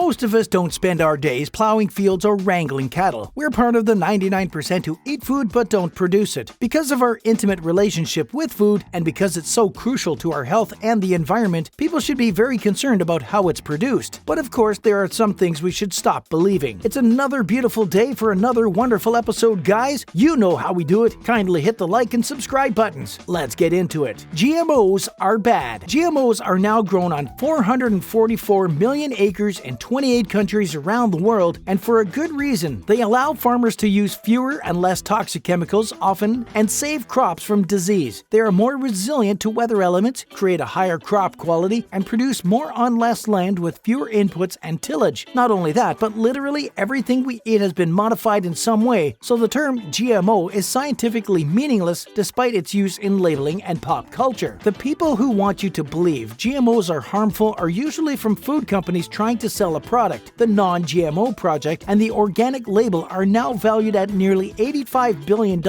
Most of us don't spend our days plowing fields or wrangling cattle. We're part of the 99% who eat food but don't produce it. Because of our intimate relationship with food, and because it's so crucial to our health and the environment, people should be very concerned about how it's produced. But of course, there are some things we should stop believing. It's another beautiful day for another wonderful episode, guys. You know how we do it. Kindly hit the like and subscribe buttons. Let's get into it. GMOs are bad. GMOs are now grown on 444 million acres in 28 countries around the world, and for a good reason. They allow farmers to use fewer and less toxic chemicals often and save crops from disease. They are more resilient to weather elements, create a higher crop quality, and produce more on less land with fewer inputs and tillage. Not only that, but literally everything we eat has been modified in some way, so the term GMO is scientifically meaningless despite its use in labeling and pop culture. The people who want you to believe GMOs are harmful are usually from food companies trying to sell a product. The Non-GMO Project and the organic label are now valued at nearly $85 billion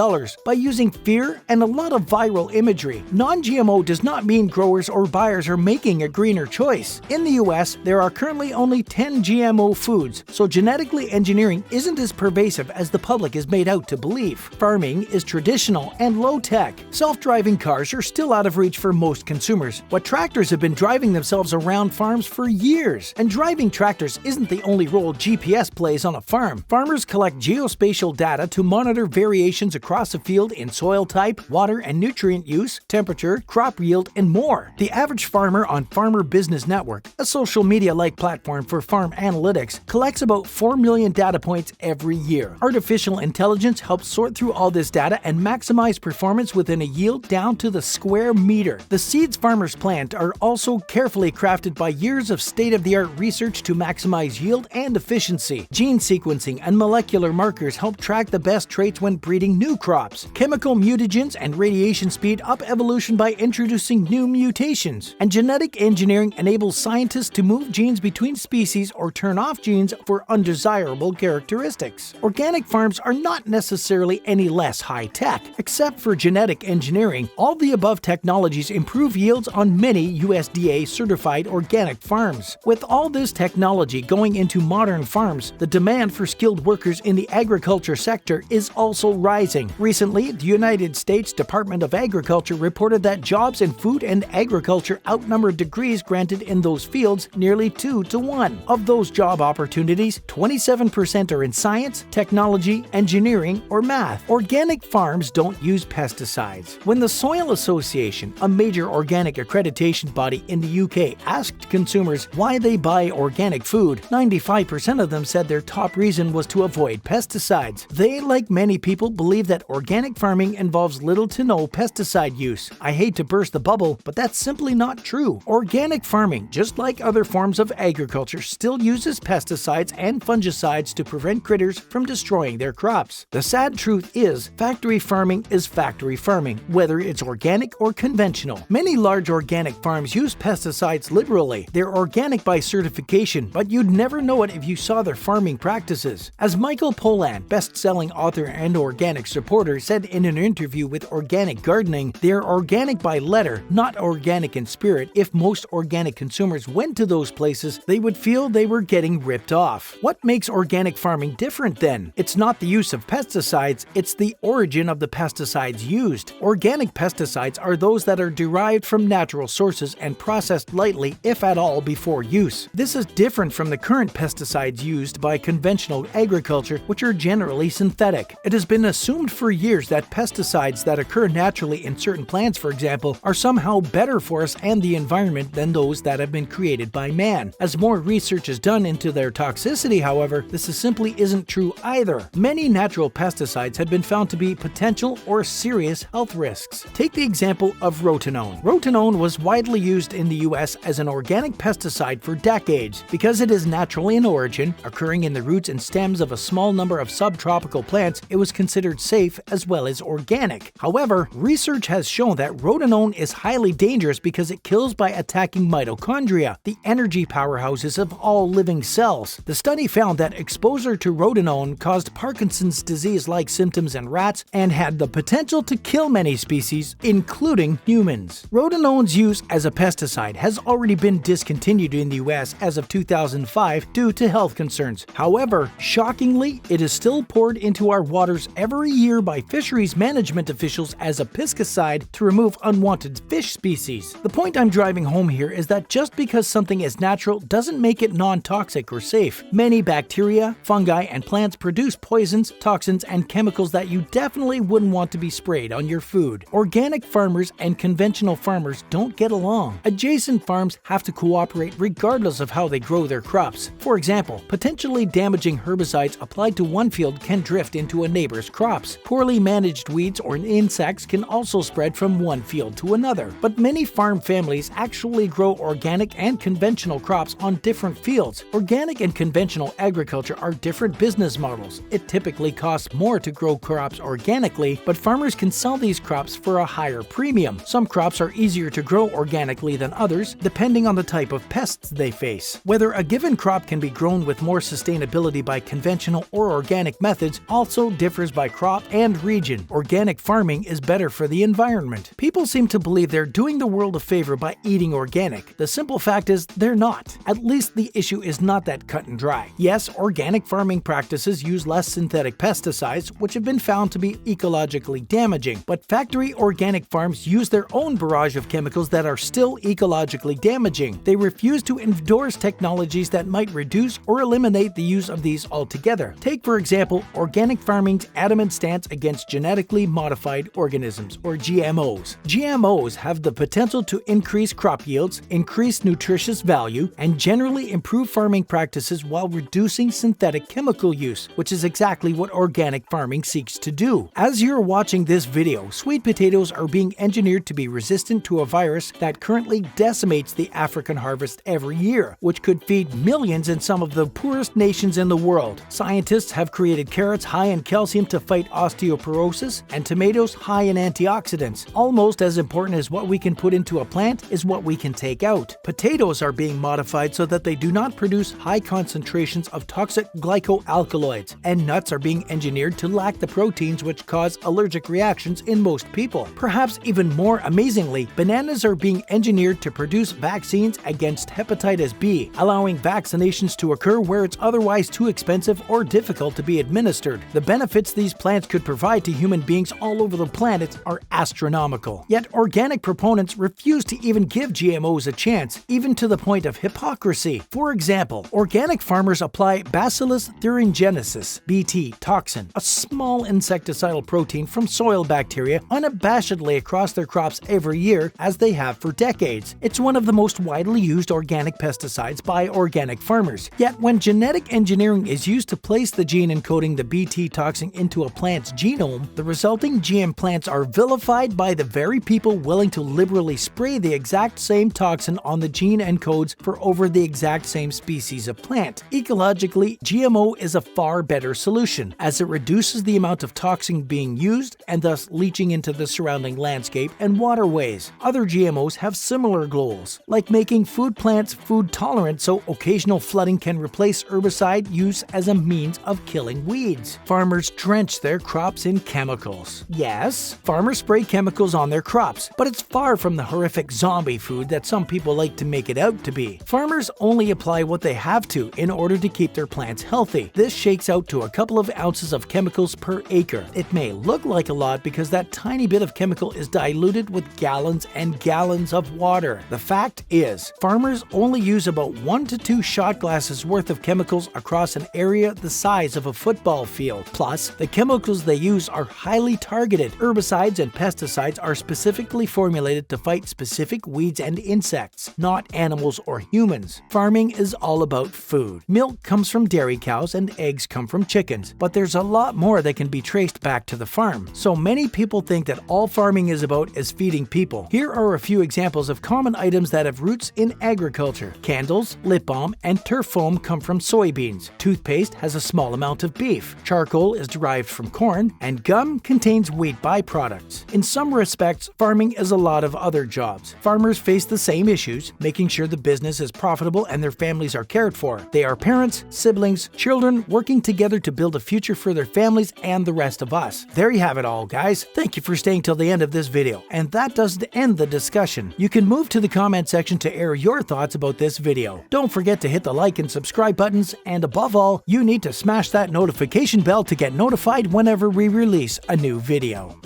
by using fear and a lot of viral imagery. Non-GMO does not mean growers or buyers are making a greener choice. In the US, there are currently only 10 GMO foods, so genetically engineering isn't as pervasive as the public is made out to believe. Farming is traditional and low-tech. Self-driving cars are still out of reach for most consumers, but tractors have been driving themselves around farms for years. And driving tractors isn't the only role GPS plays on a farm. Farmers collect geospatial data to monitor variations across a field in soil type, water and nutrient use, temperature, crop yield, and more. The average farmer on Farmer Business Network, a social media-like platform for farm analytics, collects about 4 million data points every year. Artificial intelligence helps sort through all this data and maximize performance within a yield down to the square meter. The seeds farmers plant are also carefully crafted by years of state-of-the-art research to maximize yield and efficiency. Gene sequencing and molecular markers help track the best traits when breeding new crops. Chemical mutagens and radiation speed up evolution by introducing new mutations. And genetic engineering enables scientists to move genes between species or turn off genes for undesirable characteristics. Organic farms are not necessarily any less high-tech. Except for genetic engineering, all the above technologies improve yields on many USDA-certified organic farms. With all this technology going into modern farms, the demand for skilled workers in the agriculture sector is also rising. Recently, the United States Department of Agriculture reported that jobs in food and agriculture outnumber degrees granted in those fields nearly 2 to 1. Of those job opportunities, 27% are in science, technology, engineering, or math. Organic farms don't use pesticides. When the Soil Association, a major organic accreditation body in the UK, asked consumers why they buy organic food, 95% of them said their top reason was to avoid pesticides. They, like many people, believe that organic farming involves little to no pesticide use. I hate to burst the bubble, but that's simply not true. Organic farming, just like other forms of agriculture, still uses pesticides and fungicides to prevent critters from destroying their crops. The sad truth is, factory farming is factory farming, whether it's organic or conventional. Many large organic farms use pesticides liberally. They're organic by certification, but you'd never know it if you saw their farming practices. As Michael Pollan, best-selling author and organic supporter, said in an interview with Organic Gardening, they're organic by letter, not organic in spirit. If most organic consumers went to those places, they would feel they were getting ripped off. What makes organic farming different then? It's not the use of pesticides, it's the origin of the pesticides used. Organic pesticides are those that are derived from natural sources and processed lightly, if at all, before use. This is different from the current pesticides used by conventional agriculture, which are generally synthetic. It has been assumed for years that pesticides that occur naturally in certain plants, for example, are somehow better for us and the environment than those that have been created by man. As more research is done into their toxicity, however, this simply isn't true either. Many natural pesticides have been found to be potential or serious health risks. Take the example of rotenone. Rotenone was widely used in the US as an organic pesticide for decades. Because it is natural in origin, occurring in the roots and stems of a small number of subtropical plants, it was considered safe as well as organic. However, research has shown that rotenone is highly dangerous because it kills by attacking mitochondria, the energy powerhouses of all living cells. The study found that exposure to rotenone caused Parkinson's disease-like symptoms in rats and had the potential to kill many species, including humans. Rotenone's use as a pesticide has already been discontinued in the US as of 2000. 2005 due to health concerns. However, shockingly, it is still poured into our waters every year by fisheries management officials as a pesticide to remove unwanted fish species. The point I'm driving home here is that just because something is natural doesn't make it non-toxic or safe. Many bacteria, fungi, and plants produce poisons, toxins, and chemicals that you definitely wouldn't want to be sprayed on your food. Organic farmers and conventional farmers don't get along. Adjacent farms have to cooperate regardless of how they grow their crops. For example, potentially damaging herbicides applied to one field can drift into a neighbor's crops. Poorly managed weeds or insects can also spread from one field to another. But many farm families actually grow organic and conventional crops on different fields. Organic and conventional agriculture are different business models. It typically costs more to grow crops organically, but farmers can sell these crops for a higher premium. Some crops are easier to grow organically than others, depending on the type of pests they face. Whether a given crop can be grown with more sustainability by conventional or organic methods also differs by crop and region. Organic farming is better for the environment. People seem to believe they're doing the world a favor by eating organic. The simple fact is they're not. At least the issue is not that cut and dry. Yes, organic farming practices use less synthetic pesticides, which have been found to be ecologically damaging, but factory organic farms use their own barrage of chemicals that are still ecologically damaging. They refuse to endorse technologies that might reduce or eliminate the use of these altogether. Take, for example, organic farming's adamant stance against genetically modified organisms, or GMOs. GMOs have the potential to increase crop yields, increase nutritious value, and generally improve farming practices while reducing synthetic chemical use, which is exactly what organic farming seeks to do. As you're watching this video, sweet potatoes are being engineered to be resistant to a virus that currently decimates the African harvest every year, which could feed millions in some of the poorest nations in the world. Scientists have created carrots high in calcium to fight osteoporosis and tomatoes high in antioxidants. Almost as important as what we can put into a plant is what we can take out. Potatoes are being modified so that they do not produce high concentrations of toxic glycoalkaloids, and nuts are being engineered to lack the proteins which cause allergic reactions in most people. Perhaps even more amazingly, bananas are being engineered to produce vaccines against hepatitis B, allowing vaccinations to occur where it's otherwise too expensive or difficult to be administered. The benefits these plants could provide to human beings all over the planet are astronomical. Yet organic proponents refuse to even give GMOs a chance, even to the point of hypocrisy. For example, organic farmers apply Bacillus thuringiensis (BT) toxin, a small insecticidal protein from soil bacteria, unabashedly across their crops every year, as they have for decades. It's one of the most widely used organic pesticides by organic farmers. Yet when genetic engineering is used to place the gene encoding the BT toxin into a plant's genome, the resulting GM plants are vilified by the very people willing to liberally spray the exact same toxin on the gene encodes for over the exact same species of plant. Ecologically, GMO is a far better solution, as it reduces the amount of toxin being used and thus leaching into the surrounding landscape and waterways. Other GMOs have similar goals, like making food plants food tolerant so occasional flooding can replace herbicide use as a means of killing weeds. Farmers drench their crops in chemicals. Yes, farmers spray chemicals on their crops, but it's far from the horrific zombie food that some people like to make it out to be. Farmers only apply what they have to in order to keep their plants healthy. This shakes out to a couple of ounces of chemicals per acre. It may look like a lot because that tiny bit of chemical is diluted with gallons and gallons of water. The fact is, farmers only use about 1 to 2 shot glasses worth of chemicals across an area the size of a football field. Plus, the chemicals they use are highly targeted. Herbicides and pesticides are specifically formulated to fight specific weeds and insects, not animals or humans. Farming is all about food. Milk comes from dairy cows and eggs come from chickens, but there's a lot more that can be traced back to the farm. So many people think that all farming is about is feeding people. Here are a few examples of common items that have roots in agriculture. Candles, lip balm, and turf foam come from soybeans. Toothpaste has a small amount of beef. Charcoal is derived from corn, and gum contains wheat byproducts. In some respects, farming is a lot of other jobs. Farmers face the same issues, making sure the business is profitable and their families are cared for. They are parents, siblings, children working together to build a future for their families and the rest of us. There you have it all, guys. Thank you for staying till the end of this video. And that doesn't end the discussion. You can move to the comment section to air your thoughts about this video. Don't Don't forget to hit the like and subscribe buttons, and above all, you need to smash that notification bell to get notified whenever we release a new video.